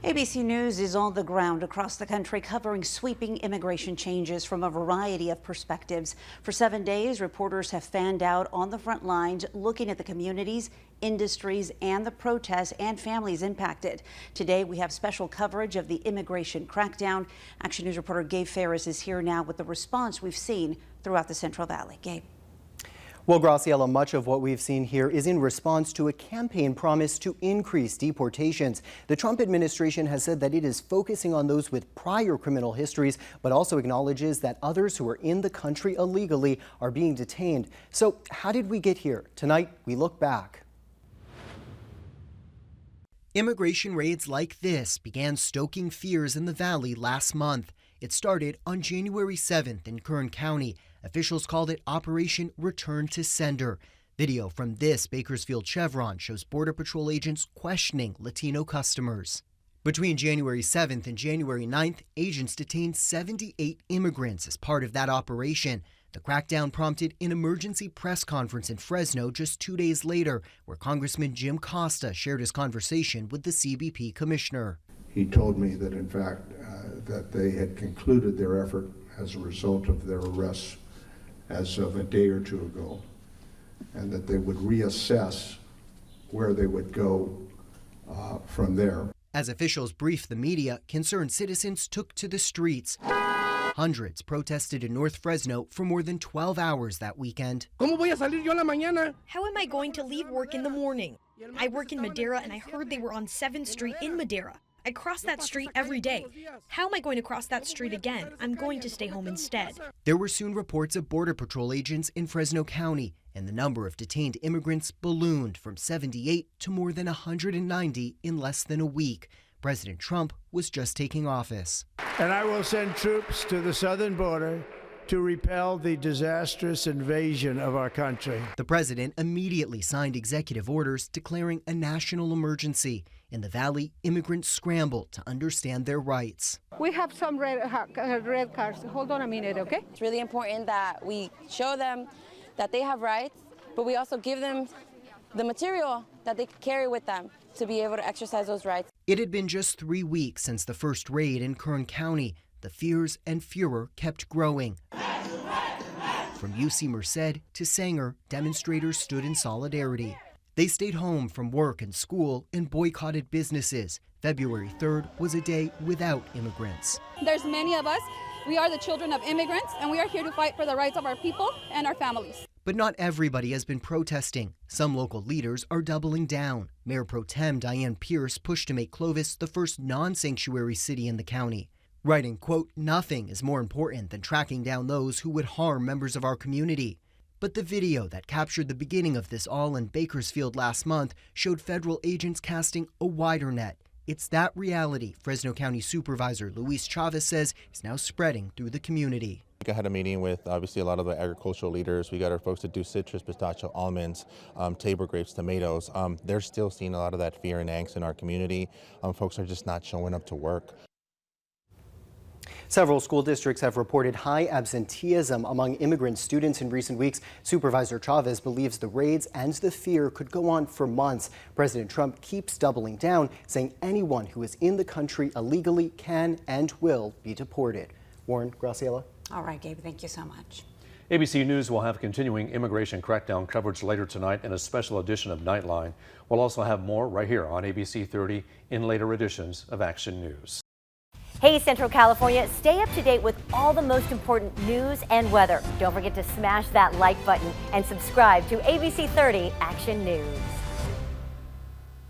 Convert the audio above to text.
ABC News is on the ground across the country covering sweeping immigration changes from a variety of perspectives. For 7 days, reporters have fanned out on the front lines, looking at the communities, industries, and the protests and families impacted. Today, we have special coverage of the immigration crackdown. Action News reporter Gabe Ferris is here now with the response we've seen throughout the Central Valley. Gabe. Well, Graciela, much of what we've seen here is in response to a campaign promise to increase deportations. The Trump administration has said that it is focusing on those with prior criminal histories, but also acknowledges that others who are in the country illegally are being detained. So how did we get here? Tonight, we look back. Immigration raids like this began stoking fears in the valley last month. It started on January 7th in Kern County. Officials called it Operation Return to Sender. Video from this Bakersfield Chevron shows Border Patrol agents questioning Latino customers. Between January 7th and January 9th, agents detained 78 immigrants as part of that operation. The crackdown prompted an emergency press conference in Fresno just 2 days later, where Congressman Jim Costa shared his conversation with the CBP commissioner. He told me that, in fact, that they had concluded their effort as a result of their arrests as of a day or two ago, and that they would reassess where they would go from there. As officials briefed the media, concerned citizens took to the streets. Hundreds protested in North Fresno for more than 12 hours that weekend. ¿Cómo voy a salir yo en la mañana? How am I going to leave work in the morning? I work in Madera and I heard they were on 7th Street in Madera. I cross that street every day. How am I going to cross that street again? I'm going to stay home instead. There were soon reports of Border Patrol agents in Fresno County, and the number of detained immigrants ballooned from 78 to more than 190 in less than a week. President Trump was just taking office. And I will send troops to the southern border to repel the disastrous invasion of our country. The president immediately signed executive orders declaring a national emergency. In the valley, immigrants scrambled to understand their rights. We have some red cards. Hold on a minute, okay? It's really important that we show them that they have rights, but we also give them the material that they carry with them to be able to exercise those rights. It had been just 3 weeks since the first raid in Kern County. The fears and furor kept growing. From UC Merced to Sanger, demonstrators stood in solidarity. They stayed home from work and school and boycotted businesses. February 3rd was a day without immigrants. There's many of us. We are the children of immigrants, and we are here to fight for the rights of our people and our families. But not everybody has been protesting. Some local leaders are doubling down. Mayor Pro Tem Diane Pierce pushed to make Clovis the first non-sanctuary city in the county, writing, quote, "Nothing is more important than tracking down those who would harm members of our community." But the video that captured the beginning of this all in Bakersfield last month showed federal agents casting a wider net. It's that reality Fresno County Supervisor Luis Chavez says is now spreading through the community. I had a meeting with obviously a lot of the agricultural leaders. We got our folks that do citrus, pistachio, almonds, Tabor grapes, tomatoes. They're still seeing a lot of that fear and angst in our community. Folks are just not showing up to work. Several school districts have reported high absenteeism among immigrant students in recent weeks. Supervisor Chavez believes the raids and the fear could go on for months. President Trump keeps doubling down, saying anyone who is in the country illegally can and will be deported. Warren, Graciela. All right, Gabe, thank you so much. ABC News will have continuing immigration crackdown coverage later tonight in a special edition of Nightline. We'll also have more right here on ABC 30 in later editions of Action News. Hey, Central California, stay up to date with all the most important news and weather. Don't forget to smash that like button and subscribe to ABC 30 Action News.